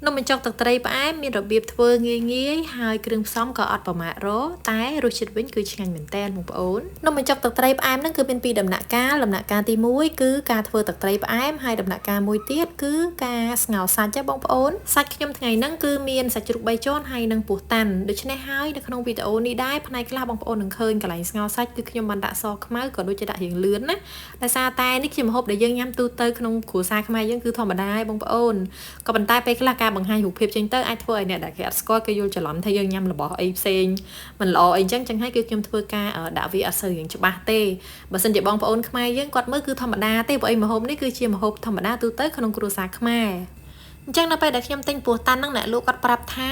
នំបញ្ចុកទឹកត្រីផ្អែមមានរបៀបធ្វើងាយៗហើយគ្រឿងផ្សំក៏អត់ប្រមាថរតែរសជាតិវិញគឺឆ្ងាញ់មែនតើបងប្អូននំបញ្ចុកទឹកត្រីផ្អែមហ្នឹងគឺមានពីរដំណាក់កាលទី1គឺការធ្វើទឹកត្រីផ្អែមហើយដំណាក់កាលមួយទៀតគឺការស្ងោរសាច់ចាបងប្អូនសាច់ខ្ញុំថ្ងៃហ្នឹងគឺមានសាច់ជ្រូក3ជាន់ហើយនិងពោះតាន់ដូច្នេះហើយនៅក្នុងវីដេអូនេះដែរផ្នែកខ្លះបងប្អូននឹងឃើញកន្លែងស្ងោរសាច់គឺខ្ញុំបានដាក់សខ្មៅក៏ដូចជាដាក់រៀងលឿនណាដោយសារតែនេះជាម្ហូបដែលយើងញ៉ាំទូទៅក្នុងគ្រួសារខ្មែរយើងគឺធម្មតាឯងបងប្អូនក៏ប៉ុន្តែពេលខ្លះការបង្ហាញរូបភាពចេញទៅអាចធ្វើឲ្យអ្នកដែលគេអត់ស្គាល់គេយល់ច្រឡំថាយើងញ៉ាំរបស់អីផ្សេងមិនល្អអីចឹងហើយគឺខ្ញុំធ្វើការដាក់វាអត់សូវរៀងច្បាស់ទេបើសិនជាបងប្អូនខ្មែរយើងគាត់មើលគឺធម្មតាទេព្រោះអីម្ហូបនេះគឺជាម្ហូបធម្មតាទូទៅក្នុងគ្រួសារខ្មែរអញ្ចឹងនៅពេលដែលខ្ញុំទិញពោះតាន់ហ្នឹងអ្នកលក់គាត់ប្រាប់ថា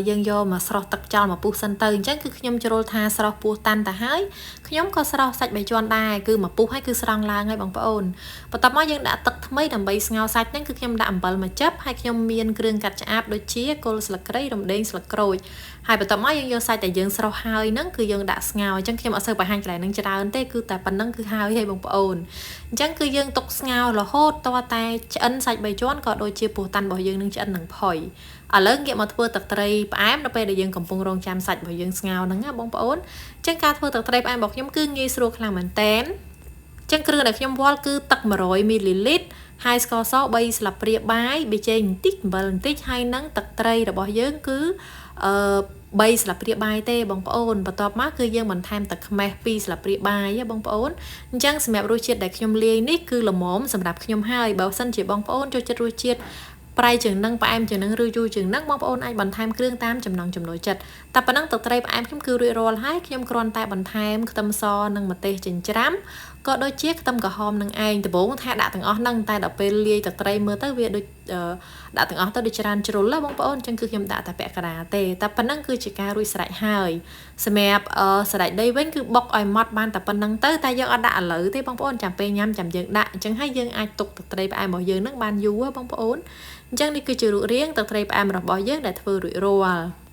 យើងយកមកស្រោះទឹកចោលមកពុះសិនទៅអញ្ចឹងគឺខ្ញុំជ្រុលថាស្រោះពោះតាន់ទៅហើយខ្ញុំក៏ស្រោះសាច់3ជាន់ដែរគឺមកពុះហើយគឺស្រង់ឡើងហើយបងប្អូនបន្ទាប់មកយើងដាក់ទឹកថ្មីដើម្បីស្ងោរសាច់ហ្នឹងគឺខ្ញុំដាក់អំបិលមួយចិបហើយខ្ញុំមានគ្រឿងកាត់ឆ្អាបដូចជាគល់ស្លឹកគ្រៃរំដេងស្លឹកក្រូចហើយបន្ទាប់មកយើងយកសាច់ដែលយើងស្រោះហើយហ្នឹងគឺយើងដាក់ស្ងោរអញ្ចឹងខ្ញុំអត់សូវបង្ហាញកន្លែងហ្នឹងច្រើនទេគឺតែប៉ុណ្្នឹងគឺហើយបងប្អូនអញ្ចឹងគឺយើងទុកស្ងោររហូតតតែឆ្អិនសាច់3ជាន់ក៏ដូចជាពោះតាន់របស់យើងនឹងឆ្អិននឹងផុយឥឡូវងាកមកធ្វើទឹកត្រីផ្អែមនៅពេលដែលយើងកំពុងរង់ចាំសាច់របស់យើងស្ងោរហ្នឹងណាបងប្អូនអញ្ចឹងការធ្វើទឹកត្រីផ្អែមរបស់ខ្ញុំគឺងាយស្រួលខ្លាំងមែនតែនអញ្ចឹងគ្រឿងដែលខ្ញុំវាល់គឺទឹក100មីលីលីត្រហើយស្ករស3ស្លាបព្រាបាយប៊ីចេងបន្តិចអំបិលបន្តិចហើយនឹងទឹកត្រីរបស់យើងគឺ3ស្លាបព្រាបាយទេបងប្អូនបន្ទាប់មកគឺយើងបន្ថែមទឹកខ្មេះ2ស្លាបព្រាបាយបងប្អូនអញ្ចឹងសម្រាប់រសជាតិដែលខ្ញុំលាយនេះគឺល្មមសម្រាប់ខ្ញុំហើយបើមិនជាបងប្អូនចូលចិត្តរសជាតិប្រៃជាងនឹងផ្អែមជាងនឹងឬយូរជាងនឹងបងប្អូនអាចបន្ថែមគ្រឿងតាមចំណង់ចំណូលចិត្តតែប៉ុណ្ណឹងទឹកត្រីផ្អែមខ្ញុំគឺរួចរាល់ហើយខ្ញុំគ្រាន់តែបន្ថែមខ្ទឹមសនិងម្ទេសចិញ្ច្រាំក៏ដូចជាខ្ទឹមក្រហមនឹងឯងដំបូងថាដាក់ទាំងអស់ហ្នឹងតែដល់ពេលលាយទឹកត្រីមើលទៅវាដូចដាក់ទាំងអស់ទៅដូចច្រើនជ្រុលបងប្អូនអញ្ចឹងគឺខ្ញុំដាក់តែពាក់កណ្ដាលទេតែប៉ុណ្ណឹងគឺជាការរួចស្រេចហើយសម្រាប់ស្រេចដីវិញគឺបុកឲ្យម៉ត់បានតែប៉ុណ្្នឹងទៅតែយើងអត់ដាក់ឥឡូវទេបងប្អូនចាំពេលញ៉ាំចាំយើងដាក់អញ្ចឹងហើយយើងអាចទុកទឹកត្រីផ្អែមរបស់យើងហ្នឹងបានយូរបងប្អូនអញ្ចឹងនេះគឺជារូបរាងទឹកត្រីផ្អែមរបស់យើងដែលធ្វើរួចរាល់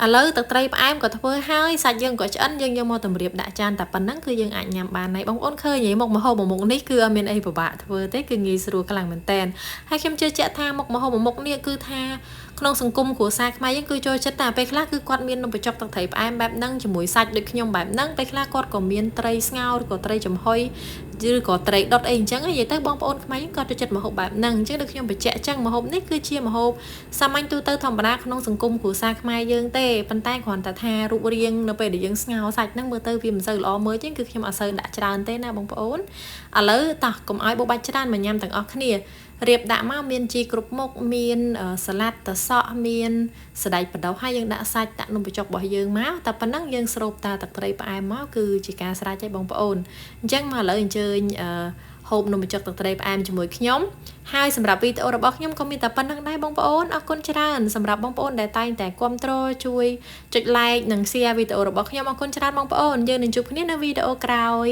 ឥឡូវទឹកត្រីផ្អែមក៏ធ្វើហើយសាច់យើងក៏ឆ្អិនយើងយកមកតម្រៀបដាក់ចានតែប៉ុណ្ណឹងគឺយើងអាចញ៉ាំបានហើយបងប្អូនឃើញហីមុខម្ហូបមួយមុខនេះគឺអត់មានអីពិបាកធ្វើទេគឺងាយស្រួលខ្លាំងមែនតើហើយខ្ញុំជឿជាក់ថាមុខម្ហូបមួយមុខនេះគឺថាក្នុងសង្គមគ្រួសារខ្មែរយើងគឺចូលចិត្តតែពេលខ្លះគឺគាត់មាននំបញ្ចុកទឹកត្រីផ្អែមបែបហ្នឹងជាមួយសាច់ដូចខ្ញុំបែបហ្នឹងពេលខ្លះគាត់ក៏មានត្រីស្ងោរឬក៏ត្រីចំហុយឬក៏ត្រីដុតអីអញ្ចឹងនិយាយទៅបងប្អូនខ្មែរយើងក៏ចូលចិត្តម្ហូបបែបហ្នឹងអញ្ចឹងដូចខ្ញុំបញ្ជាក់អញ្ចឹងម្ហូបនេះគឺជាម្ហូបសាមញ្ញទូទៅធម្មតាក្នុងសង្គមគ្រួសារខ្មែរយើងទេប៉ុន្តែគ្រាន់តែថារូបរាងនៅពេលដែលយើងស្ងោរសាច់ហ្នឹងមើលទៅវាមិនសូវល្អមើលទេគឺខ្ញុំអត់សូវដាក់ច្រើនទេណាបងប្អូនឥឡូវតោះកុំឲ្យបបាច់ច្រើនមកញ៉ាំទាំងអស់គ្នារៀបដាក់មកមានជីគ្រប់មុខមានសាឡាត់ត្រសក់មានសណ្តែកបដោះហើយយើងដាក់សាច់ដាក់នំបញ្ចុករបស់យើងមកតែប៉ុណ្ណឹងយើងស្រូបតាទឹកត្រីផ្អែមមកគឺជាការស្រេចហើយបងប្អូនអញ្ចឹងមកឥឡូវអញ្ជើញហូបនំបញ្ចុកទឹកត្រីផ្អែមជាមួយខ្ញុំហើយសម្រាប់វីដេអូរបស់ខ្ញុំក៏មានតែប៉ុណ្្នឹងដែរបងប្អូនអរគុណច្រើនសម្រាប់បងប្អូនដែលតែងតែគាំទ្រជួយចុច like និង share វីដេអូរបស់ខ្ញុំអរគុណច្រើនបងប្អូនយើងនឹងជួបគ្នានៅវីដេអូក្រោយ